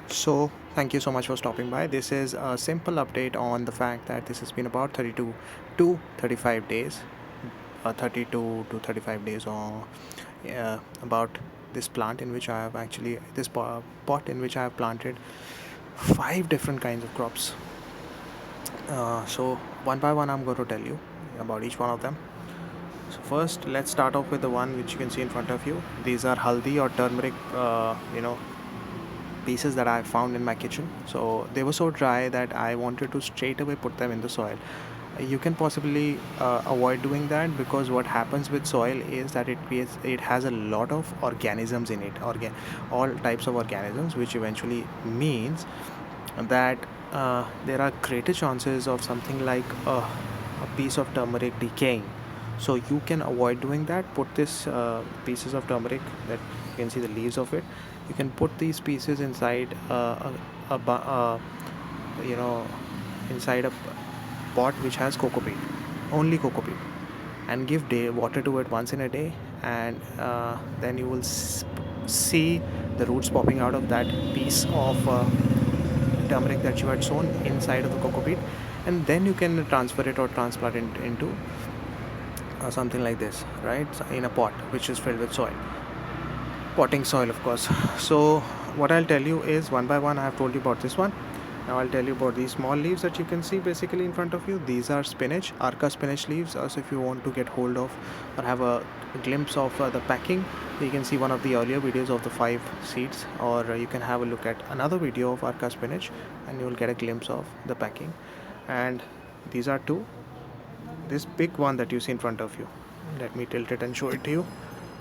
So, thank you so much for stopping by. This is a simple update on the fact that this has been about 32 to 35 days, 32 to 35 days, or about this plant in which I have actually, this pot in which I have planted five different kinds of crops. So, one by one, I'm going to tell you about each one of them. So, first, let's start off with the one which you can see in front of you. These are haldi or turmeric, pieces that I found in my kitchen. So they were so dry that I wanted to straight away put them in the soil. You can possibly avoid doing that, because what happens with soil is that it has a lot of organisms in it, all types of organisms, which eventually means that there are greater chances of something like a piece of turmeric decaying. So you can avoid doing that. Put this pieces of turmeric, that you can see the leaves of it, you can put these pieces inside you know inside a pot which has cocoa peat, only cocoa peat, and give water to it once in a day, and then you will see the roots popping out of that piece of turmeric that you had sown inside of the cocoa peat, and then you can transfer it or transplant it into something like this, right, in a pot which is filled with soil, potting soil, of course. So what I'll tell you is, one by one, I have told you about this one. Now I'll tell you about these small leaves that you can see basically in front of you. These are spinach, Arca spinach leaves. So if you want to get hold of or have a glimpse of the packing, you can see one of the earlier videos of the 5 seeds, or you can have a look at another video of Arca spinach, and you will get a glimpse of the packing. And these are two. This big one that you see in front of you, let me tilt it and show it to you.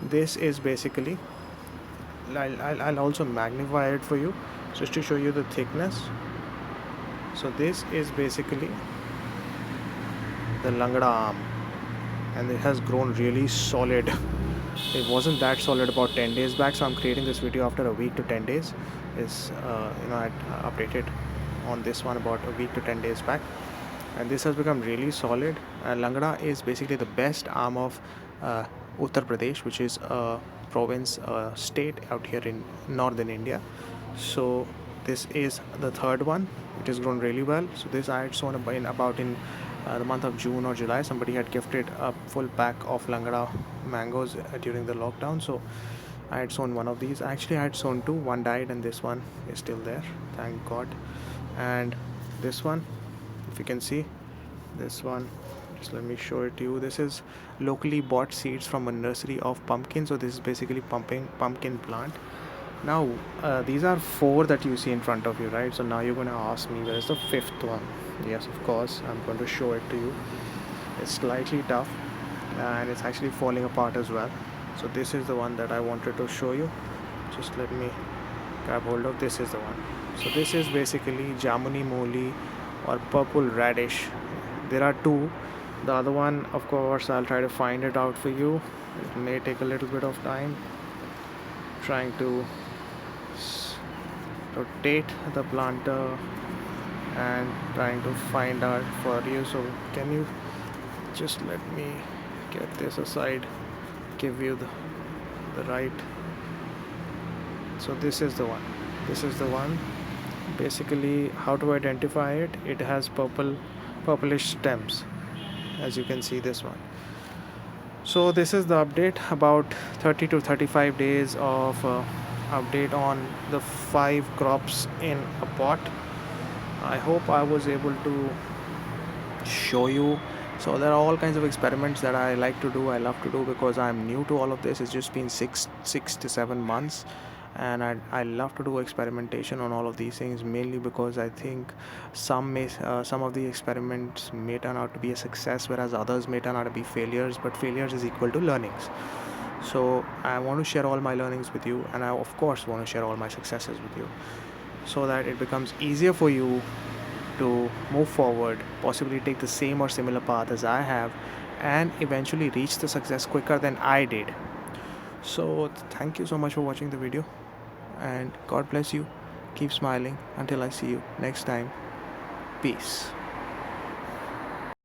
This is basically, I'll also magnify it for you just to show you the thickness. So this is basically the langda arm, and it has grown really solid. It wasn't that solid about 10 days back, so I'm creating this video after a week to 10 days. I updated on this one about a week to 10 days back, and this has become really solid. Langda is basically the best arm of Uttar Pradesh, which is a province, state out here in northern India. So this is the third one. It has grown really well. So this I had sown in the month of June or July. Somebody had gifted a full pack of Langda mangoes during the lockdown. So I had sown one of these. Actually, I had sown two. One died, and this one is still there. Thank God. And this one, if you can see, this one, just let me show it to you. This is locally bought seeds from a nursery of pumpkin. So this is basically pumpkin plant. Now these are 4 that you see in front of you, right? So now you're going to ask me, where is the 5th one? Yes, of course, I'm going to show it to you. It's slightly tough, and it's actually falling apart as well. So this is the one that I wanted to show you. Just let me grab hold of. This is the one. So this is basically Jamuni Moli, or purple radish. There are 2. The other one, of course, I'll try to find it out for you. It may take a little bit of time trying to rotate the planter and trying to find out for you. So can you just let me get this aside, give you the right. So this is the one. Basically, how to identify it? It has purplish stems, as you can see, this one. So this is the update, about 30 to 35 days of update on the 5 crops in a pot. I hope I was able to show you. So there are all kinds of experiments that I like to do, I love to do, because I'm new to all of this. It's just been 6 to 7 months, and I love to do experimentation on all of these things, mainly because I think some of the experiments may turn out to be a success, whereas others may turn out to be failures, but failures is equal to learnings. So I want to share all my learnings with you, and I of course want to share all my successes with you, so that it becomes easier for you to move forward, possibly take the same or similar path as I have, and eventually reach the success quicker than I did. So thank you so much for watching the video, and God bless you. Keep smiling until I see you next time. Peace.